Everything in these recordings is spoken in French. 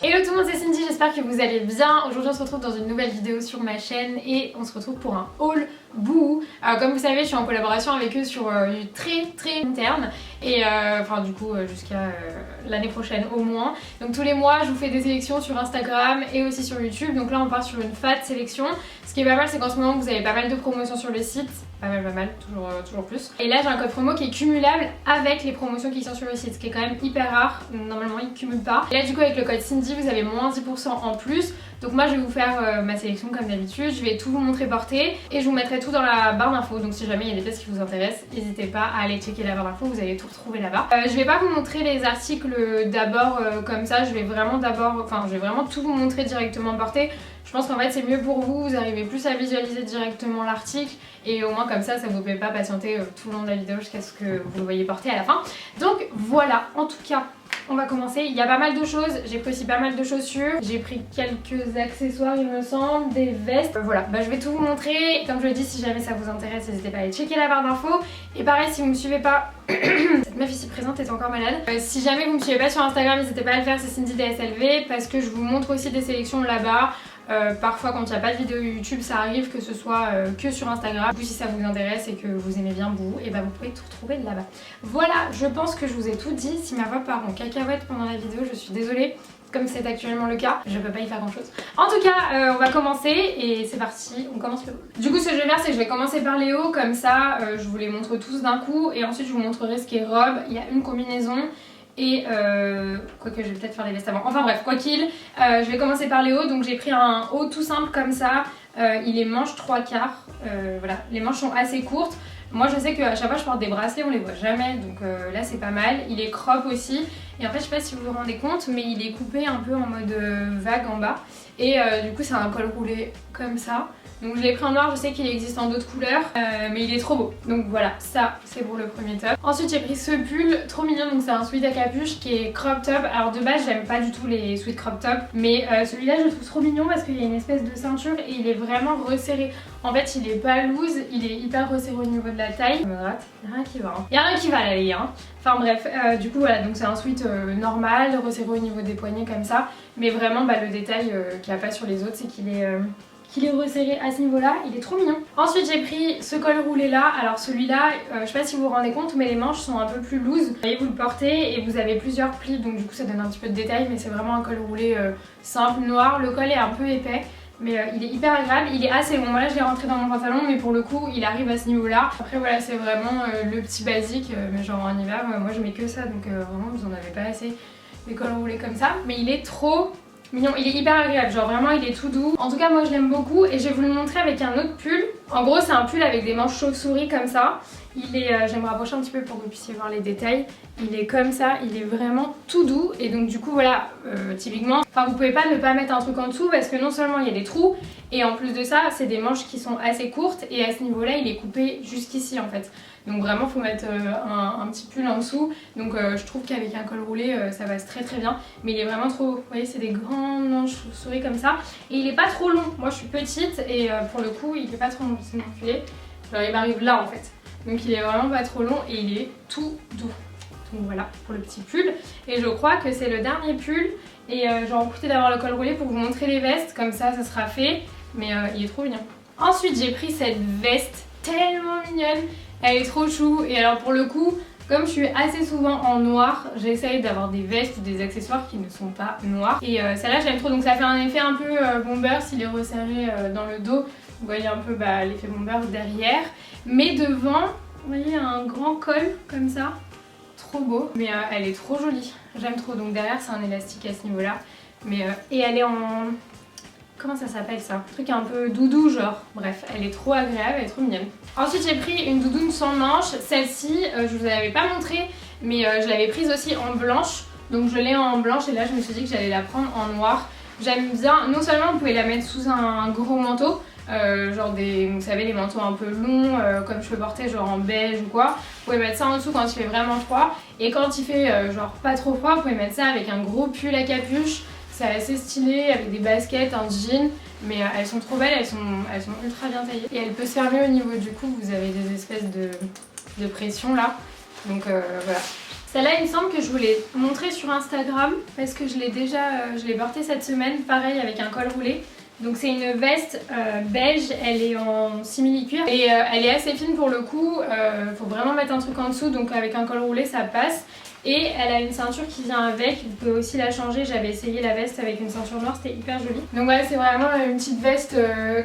Hello tout le monde, c'est Cindy, j'espère que vous allez bien. Aujourd'hui on se retrouve dans une nouvelle vidéo sur ma chaîne et on se retrouve pour un haul Boohoo. Comme vous savez, je suis en collaboration avec eux sur du très long terme et enfin du coup jusqu'à l'année prochaine au moins. Donc tous les mois je vous fais des sélections sur Instagram et aussi sur YouTube. Donc là on part sur une fat sélection. Ce qui est pas mal, c'est qu'en ce moment vous avez pas mal de promotions sur le site. Pas mal, toujours plus. Et là j'ai un code promo qui est cumulable avec les promotions qui sont sur le site, ce qui est quand même hyper rare. Normalement ils cumulent pas. Et là du coup avec le code Cindy vous avez moins 10% en plus. Donc moi je vais vous faire ma sélection comme d'habitude. Je vais tout vous montrer porter et je vous mettrai tout dans la barre d'infos. Donc si jamais il y a des pièces qui vous intéressent, n'hésitez pas à aller checker la barre d'infos, vous allez tout retrouver là-bas. Je vais pas vous montrer les articles d'abord comme ça, je vais vraiment tout vous montrer directement porté. Je pense qu'en fait c'est mieux pour vous, vous arrivez plus à visualiser directement l'article et au moins comme ça vous fait pas patienter tout le long de la vidéo jusqu'à ce que vous le voyez porter à la fin. Donc voilà, en tout cas on va commencer. Il y a pas mal de choses, j'ai pris aussi pas mal de chaussures, j'ai pris quelques accessoires il me semble, des vestes. Voilà, je vais tout vous montrer et comme je le dis, si jamais ça vous intéresse, n'hésitez pas à aller checker la barre d'infos. Et pareil, si vous me suivez pas, cette meuf ici présente est encore malade. Si jamais vous me suivez pas sur Instagram, n'hésitez pas à le faire, c'est Cindy DSLV, parce que je vous montre aussi des sélections là-bas. Parfois quand il n'y a pas de vidéo YouTube ça arrive que ce soit que sur Instagram. Du coup si ça vous intéresse et que vous aimez bien Boohoo, et vous pouvez tout retrouver là-bas. Voilà, je pense que je vous ai tout dit. Si ma voix part en cacahuète pendant la vidéo, je suis désolée. Comme c'est actuellement le cas, je peux pas y faire grand chose. En tout cas, on va commencer et c'est parti, on commence le haul. Du coup, ce que je vais faire, c'est que je vais commencer par les hauts, comme ça, je vous les montre tous d'un coup et ensuite je vous montrerai ce qui est robe. Il y a une combinaison. Et quoique je vais peut-être faire les vestes avant. Enfin bref, quoi qu'il, je vais commencer par les hauts. Donc j'ai pris un haut tout simple comme ça. Il est manche 3/4. Voilà, les manches sont assez courtes. Moi je sais qu'à chaque fois je porte des bracelets, on les voit jamais. Donc là c'est pas mal. Il est crop aussi. Et en fait je sais pas si vous vous rendez compte, mais il est coupé un peu en mode vague en bas. Et du coup c'est un col roulé comme ça. Donc je l'ai pris en noir, je sais qu'il existe en d'autres couleurs, mais il est trop beau. Donc voilà, ça c'est pour le premier top. Ensuite j'ai pris ce pull, trop mignon, donc c'est un sweat à capuche qui est crop top. Alors de base j'aime pas du tout les sweats crop top, mais celui-là je le trouve trop mignon parce qu'il y a une espèce de ceinture et il est vraiment resserré. En fait il est pas loose, il est hyper resserré au niveau de la taille. Je me gratte, y'a rien qui va, hein. Y'a rien qui va là les gars. Enfin bref, du coup voilà, donc c'est un sweat normal, resserré au niveau des poignets comme ça. Mais vraiment le détail qu'il n'y a pas sur les autres, c'est qu'il est resserré à ce niveau là, il est trop mignon. Ensuite j'ai pris ce col roulé là, alors celui-là, je sais pas si vous vous rendez compte mais les manches sont un peu plus loose. Vous voyez, vous le portez et vous avez plusieurs plis, donc du coup ça donne un petit peu de détail, mais c'est vraiment un col roulé simple, noir. Le col est un peu épais, mais il est hyper agréable, il est assez long. Moi là je l'ai rentré dans mon pantalon, mais pour le coup il arrive à ce niveau là. Après voilà, c'est vraiment le petit basique, mais genre en hiver, moi je mets que ça, donc vraiment vous en avez pas assez les cols roulés comme ça. Mais il est trop mignon, il est hyper agréable, genre vraiment il est tout doux. En tout cas moi je l'aime beaucoup et je vais vous le montrer avec un autre pull. En gros c'est un pull avec des manches chauve-souris comme ça. Il est, je vais me rapprocher un petit peu pour que vous puissiez voir les détails. Il est comme ça, il est vraiment tout doux et donc du coup voilà, typiquement, enfin vous pouvez pas ne pas mettre un truc en dessous parce que non seulement il y a des trous et en plus de ça c'est des manches qui sont assez courtes et à ce niveau là il est coupé jusqu'ici en fait. Donc vraiment faut mettre un petit pull en dessous. Donc je trouve qu'avec un col roulé ça passe très bien. Mais il est vraiment trop beau. Vous voyez c'est des grandes manches souris comme ça. Et il est pas trop long. Moi je suis petite et pour le coup il est pas trop long. C'est mon filet. Genre il m'arrive là en fait. Donc il est vraiment pas trop long et il est tout doux. Donc voilà pour le petit pull. Et je crois que c'est le dernier pull. Et j'en ai profité d'avoir le col roulé pour vous montrer les vestes. Comme ça sera fait. Mais il est trop mignon. Ensuite j'ai pris cette veste tellement mignonne. Elle est trop chou et alors pour le coup, comme je suis assez souvent en noir, j'essaye d'avoir des vestes ou des accessoires qui ne sont pas noirs. Et celle-là j'aime trop, donc ça fait un effet un peu bomber s'il est resserré dans le dos. Vous voyez un peu l'effet bomber derrière. Mais devant, vous voyez un grand col comme ça. Trop beau. Mais elle est trop jolie. J'aime trop. Donc derrière c'est un élastique à ce niveau-là. Mais et elle est en... Comment ça s'appelle ça? Un truc un peu doudou genre. Bref, elle est trop agréable, elle est trop mignonne. Ensuite j'ai pris une doudoune sans manches. Celle-ci, je vous l'avais pas montrée, mais je l'avais prise aussi en blanche. Donc je l'ai en blanche et là je me suis dit que j'allais la prendre en noir. J'aime bien, non seulement vous pouvez la mettre sous un gros manteau, genre vous savez les manteaux un peu longs comme je peux porter genre en beige ou quoi. Vous pouvez mettre ça en dessous quand il fait vraiment froid. Et quand il fait genre pas trop froid, vous pouvez mettre ça avec un gros pull à capuche. C'est assez stylé avec des baskets, un jean, mais elles sont trop belles, elles sont ultra bien taillées. Et elle peut se fermer au niveau du cou, vous avez des espèces de pression là. Donc voilà, Celle-là, il me semble que je vous l'ai montrée sur Instagram parce que je l'ai portée cette semaine, pareil avec un col roulé. Donc c'est une veste beige, elle est en simili-cuir et elle est assez fine pour le coup, faut vraiment mettre un truc en dessous, donc avec un col roulé ça passe. Et elle a une ceinture qui vient avec, vous pouvez aussi la changer, j'avais essayé la veste avec une ceinture noire, c'était hyper joli. Donc voilà, c'est vraiment une petite veste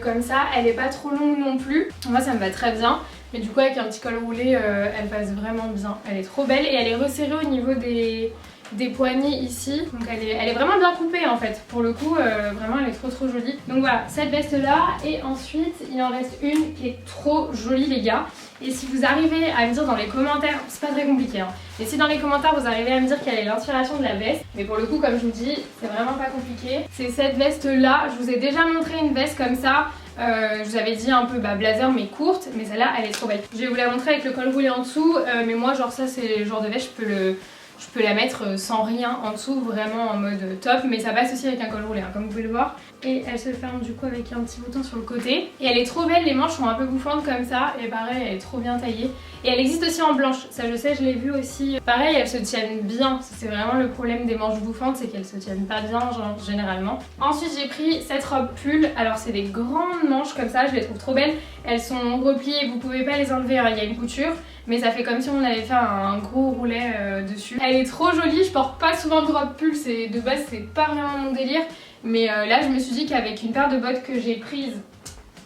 comme ça, elle est pas trop longue non plus, moi ça me va très bien. Mais du coup avec un petit col roulé, elle passe vraiment bien, elle est trop belle et elle est resserrée au niveau des poignées ici, donc elle est vraiment bien coupée en fait, pour le coup vraiment elle est trop jolie. Donc voilà, cette veste là, et ensuite il en reste une qui est trop jolie les gars. Et si vous arrivez à me dire dans les commentaires, c'est pas très compliqué hein, et si dans les commentaires vous arrivez à me dire quelle est l'inspiration de la veste, mais pour le coup comme je vous dis, c'est vraiment pas compliqué. C'est cette veste là, je vous ai déjà montré une veste comme ça. Je vous avais dit un peu blazer mais courte, mais celle-là elle est trop belle. Je vais vous la montrer avec le col roulé en dessous, mais moi genre ça c'est le genre de veste je peux la mettre sans rien en dessous, vraiment en mode top, mais ça passe aussi avec un col roulé, hein, comme vous pouvez le voir. Et elle se ferme du coup avec un petit bouton sur le côté. Et elle est trop belle, les manches sont un peu bouffantes comme ça, et pareil, elle est trop bien taillée. Et elle existe aussi en blanche, ça je sais, je l'ai vu aussi. Pareil, elles se tiennent bien, c'est vraiment le problème des manches bouffantes, c'est qu'elles se tiennent pas bien genre, généralement. Ensuite j'ai pris cette robe pull, alors c'est des grandes manches comme ça, je les trouve trop belles. Elles sont repliées, vous pouvez pas les enlever, hein, il y a une couture. Mais ça fait comme si on avait fait un gros roulet dessus. Elle est trop jolie, je porte pas souvent de robe pull, de base c'est pas vraiment mon délire. Mais là je me suis dit qu'avec une paire de bottes que j'ai prises,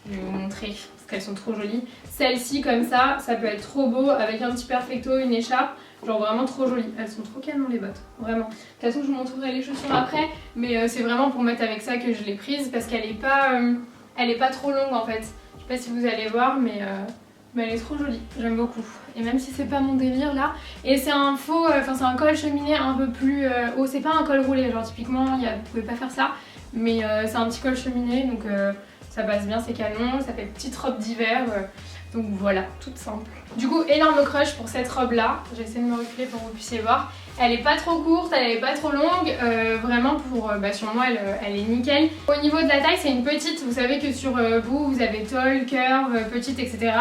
je vais vous montrer parce qu'elles sont trop jolies. Celle-ci comme ça peut être trop beau avec un petit perfecto, une écharpe. Genre vraiment trop jolies, elles sont trop canon les bottes, vraiment. De toute façon je vous montrerai les chaussures après, mais c'est vraiment pour mettre avec ça que je l'ai prise parce qu'elle est pas trop longue en fait. Je sais pas si vous allez voir mais elle est trop jolie, j'aime beaucoup. Et même si c'est pas mon délire là, et c'est un faux, c'est un col cheminé un peu plus haut, c'est pas un col roulé, genre typiquement vous pouvez pas faire ça, mais c'est un petit col cheminé donc ça passe bien, c'est canon, ça fait petite robe d'hiver, donc voilà, toute simple. Du coup énorme crush pour cette robe là, j'essaie de me reculer pour que vous puissiez voir. Elle est pas trop courte, elle est pas trop longue, vraiment sur moi elle est nickel. Au niveau de la taille c'est une petite, vous savez que sur vous avez tall, curve, petite etc.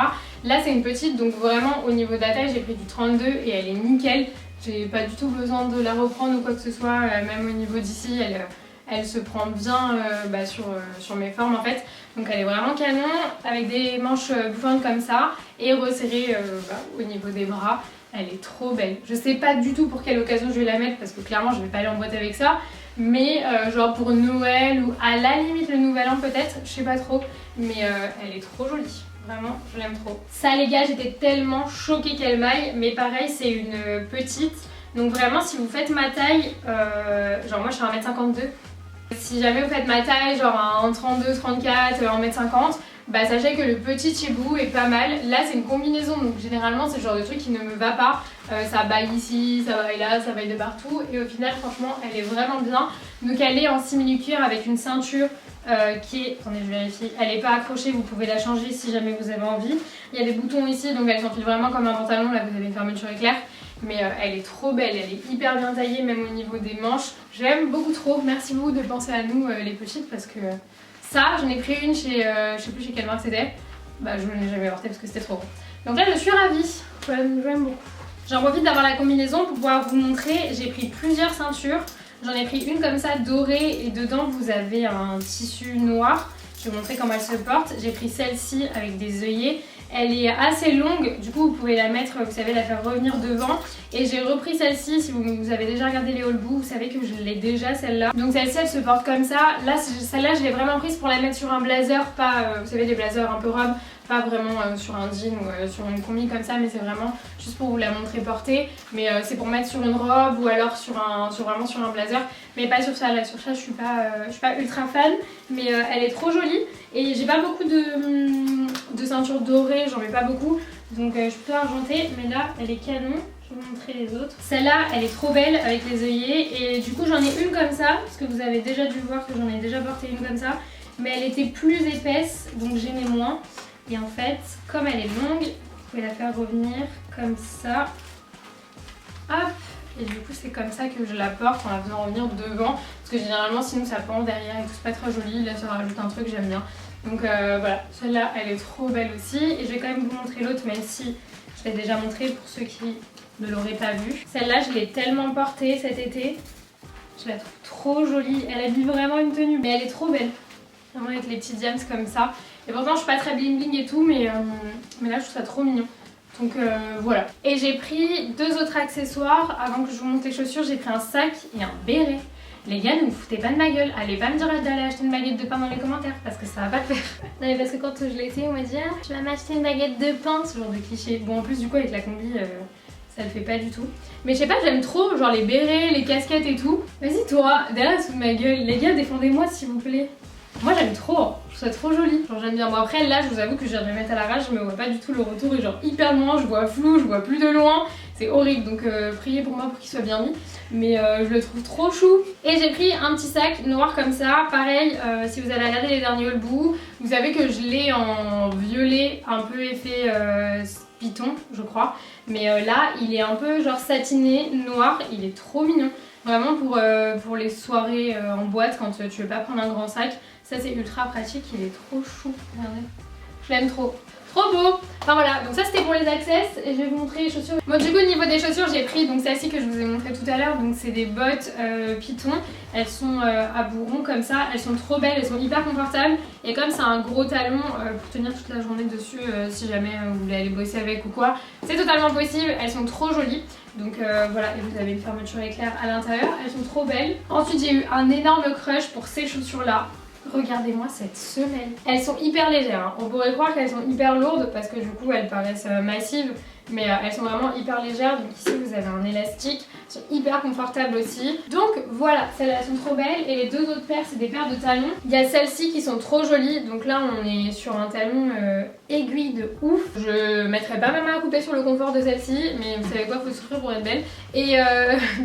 Là c'est une petite donc vraiment au niveau de la taille j'ai pris du 32 et elle est nickel. J'ai pas du tout besoin de la reprendre ou quoi que ce soit, même au niveau d'ici elle se prend bien sur mes formes en fait. Donc elle est vraiment canon avec des manches bouffantes comme ça et resserrée au niveau des bras. Elle est trop belle. Je sais pas du tout pour quelle occasion je vais la mettre parce que clairement je vais pas aller en boîte avec ça. Mais genre pour Noël ou à la limite le nouvel an peut-être, je sais pas trop. Mais elle est trop jolie. Vraiment, je l'aime trop. Ça les gars, j'étais tellement choquée qu'elle m'aille. Mais pareil, c'est une petite. Donc vraiment, si vous faites ma taille, genre moi je suis 1m52. Si jamais vous faites ma taille, genre en 32, 34, 1m50, bah sachez que le petit chez vous est pas mal. Là c'est une combinaison donc généralement c'est le genre de truc qui ne me va pas. Ça baille ici, ça baille là, ça baille de partout et au final franchement elle est vraiment bien. Donc elle est en simili-cuir avec une ceinture qui est, attendez je vérifie, elle n'est pas accrochée, vous pouvez la changer si jamais vous avez envie. Il y a des boutons ici donc elle s'enfile vraiment comme un pantalon, là vous avez une fermeture éclair. Mais elle est trop belle, elle est hyper bien taillée même au niveau des manches. J'aime beaucoup trop, merci beaucoup de penser à nous les petites parce que ça j'en ai pris une chez, je sais plus chez quelle marque c'était. Bah je ne l'ai jamais portée parce que c'était trop gros. Donc là je suis ravie, j'aime beaucoup. J'en profite d'avoir la combinaison pour pouvoir vous montrer, j'ai pris plusieurs ceintures. J'en ai pris une comme ça dorée et dedans vous avez un tissu noir. Je vais vous montrer comment elle se porte. J'ai pris celle-ci avec des œillets. Elle est assez longue, du coup vous pouvez la mettre, vous savez, la faire revenir devant. Et j'ai repris celle-ci, si vous avez déjà regardé les haul bout, vous savez que je l'ai déjà celle-là. Donc celle-ci elle se porte comme ça. Là celle-là je l'ai vraiment prise pour la mettre sur un blazer, pas, vous savez, des blazers un peu robes. Pas vraiment sur un jean ou sur une combi comme ça, mais c'est vraiment juste pour vous la montrer portée. Mais c'est pour mettre sur une robe ou alors vraiment sur un blazer. Mais pas sur ça, là sur ça je suis pas ultra fan. Mais elle est trop jolie. Et j'ai pas beaucoup de ceintures dorées, j'en mets pas beaucoup. Donc je suis plutôt argentée, mais là elle est canon. Je vais vous montrer les autres. Celle-là elle est trop belle avec les œillets. Et du coup j'en ai une comme ça, parce que vous avez déjà dû voir que j'en ai déjà porté une comme ça. Mais elle était plus épaisse, donc j'aimais moins. Et en fait, comme elle est longue, vous pouvez la faire revenir comme ça. Hop! Et du coup, c'est comme ça que je la porte en la faisant revenir devant. Parce que généralement, sinon ça pend derrière et tout, c'est pas très joli. Là, ça rajoute un truc, j'aime bien. Donc voilà, celle-là, elle est trop belle aussi. Et je vais quand même vous montrer l'autre, même si je l'ai déjà montré pour ceux qui ne l'aurez pas vu. Celle-là, je l'ai tellement portée cet été. Je la trouve trop jolie. Elle habille vraiment une tenue, mais elle est trop belle. Vraiment avec les petits diams comme ça. Et pourtant, je suis pas très bling bling et tout, mais là, je trouve ça trop mignon. Donc voilà. Et j'ai pris 2 autres accessoires. Avant que je vous montre les chaussures, j'ai pris un sac et un béret. Les gars, ne vous foutez pas de ma gueule. Allez pas me dire d'aller acheter une baguette de pain dans les commentaires parce que ça va pas le faire. Non mais parce que quand je l'ai essayé, on m'a dit ah, tu vas m'acheter une baguette de pain, ce genre de cliché. Bon en plus du coup avec la combi, ça le fait pas du tout. Mais je sais pas, j'aime trop genre les bérets, les casquettes et tout. Vas-y toi, derrière sous ma gueule. Les gars, défendez-moi s'il vous plaît. Moi j'aime trop, je trouve ça trop joli, genre j'aime bien. Bon après là je vous avoue que je viens de les mettre à l'arrache, je me vois pas du tout, le retour est genre hyper loin, je vois flou, je vois plus de loin, c'est horrible, donc priez pour moi pour qu'il soit bien mis, mais je le trouve trop chou. Et j'ai pris un petit sac noir comme ça, pareil, si vous allez regarder les derniers haul bout, vous savez que je l'ai en violet, un peu effet python je crois, mais là il est un peu genre satiné, noir, il est trop mignon. Vraiment pour les soirées en boîte quand tu veux pas prendre un grand sac. Ça c'est ultra pratique, il est trop chou. Regardez. Je l'aime trop. Trop beau. Enfin voilà, donc ça c'était pour les accesses et je vais vous montrer les chaussures. Bon du coup au niveau des chaussures j'ai pris donc celle-ci que je vous ai montré tout à l'heure. Donc c'est des bottes Python. Elles sont à bourron comme ça. Elles sont trop belles, elles sont hyper confortables. Et comme c'est un gros talon pour tenir toute la journée dessus si jamais vous voulez aller bosser avec ou quoi, c'est totalement possible. Elles sont trop jolies. Donc voilà, et vous avez une fermeture éclair à l'intérieur. Elles sont trop belles. Ensuite j'ai eu un énorme crush pour ces chaussures là. Regardez-moi cette semelle. Elles sont hyper légères, hein. On pourrait croire qu'elles sont hyper lourdes parce que du coup elles paraissent massives, mais elles sont vraiment hyper légères. Donc ici vous avez un élastique, elles sont hyper confortables aussi. Donc voilà, celles-là elles sont trop belles. Et les 2 autres paires c'est des paires de talons. Il y a celles-ci qui sont trop jolies. Donc là on est sur un talon aiguille de ouf. Je mettrai pas ma main à couper sur le confort de celle-ci, mais vous savez quoi, faut souffrir pour être belle. Et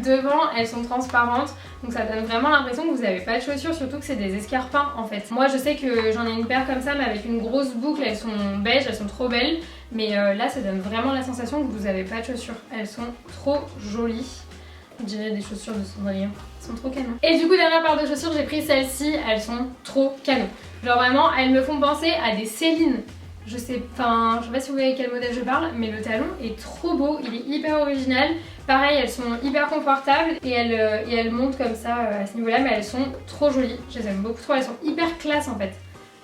devant elles sont transparentes. Donc ça donne vraiment l'impression que vous n'avez pas de chaussures, surtout que c'est des escarpins en fait. Moi je sais que j'en ai une paire comme ça mais avec une grosse boucle, elles sont beiges, elles sont trop belles. Mais là ça donne vraiment la sensation que vous n'avez pas de chaussures. Elles sont trop jolies. Je dirais des chaussures de Cendrillon. Elles sont trop canon. Et du coup dernière paire de chaussures, j'ai pris celles-ci, elles sont trop canon. Genre vraiment elles me font penser à des Céline. Je sais pas si vous voyez quel modèle je parle, mais le talon est trop beau, il est hyper original. Pareil, elles sont hyper confortables et elles montent comme ça à ce niveau-là, mais elles sont trop jolies. Je les aime beaucoup trop, elles sont hyper classe en fait.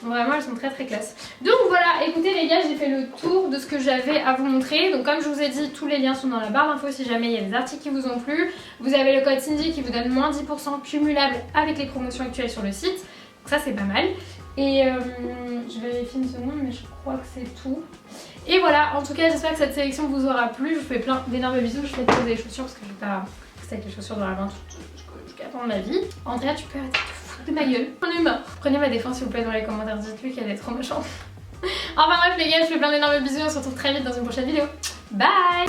Vraiment, elles sont très très classe. Donc voilà, écoutez les gars, j'ai fait le tour de ce que j'avais à vous montrer. Donc comme je vous ai dit, tous les liens sont dans la barre d'infos si jamais il y a des articles qui vous ont plu. Vous avez le code Cindy qui vous donne moins 10% cumulable avec les promotions actuelles sur le site. Donc ça c'est pas mal. Et je vérifie une seconde, mais je crois que c'est tout. Et voilà, en tout cas j'espère que cette sélection vous aura plu. Je vous fais plein d'énormes bisous. Je vais te poser les chaussures parce que je vais pas rester avec les chaussures dans la main jusqu'à la fin de ma vie. Andrea, tu peux arrêter de te foutre de ma gueule. J'en ai marre. Prenez ma défense s'il vous plaît dans les commentaires. Dites-lui qu'elle est trop méchante. Enfin bref les gars, je vous fais plein d'énormes bisous. On se retrouve très vite dans une prochaine vidéo. Bye.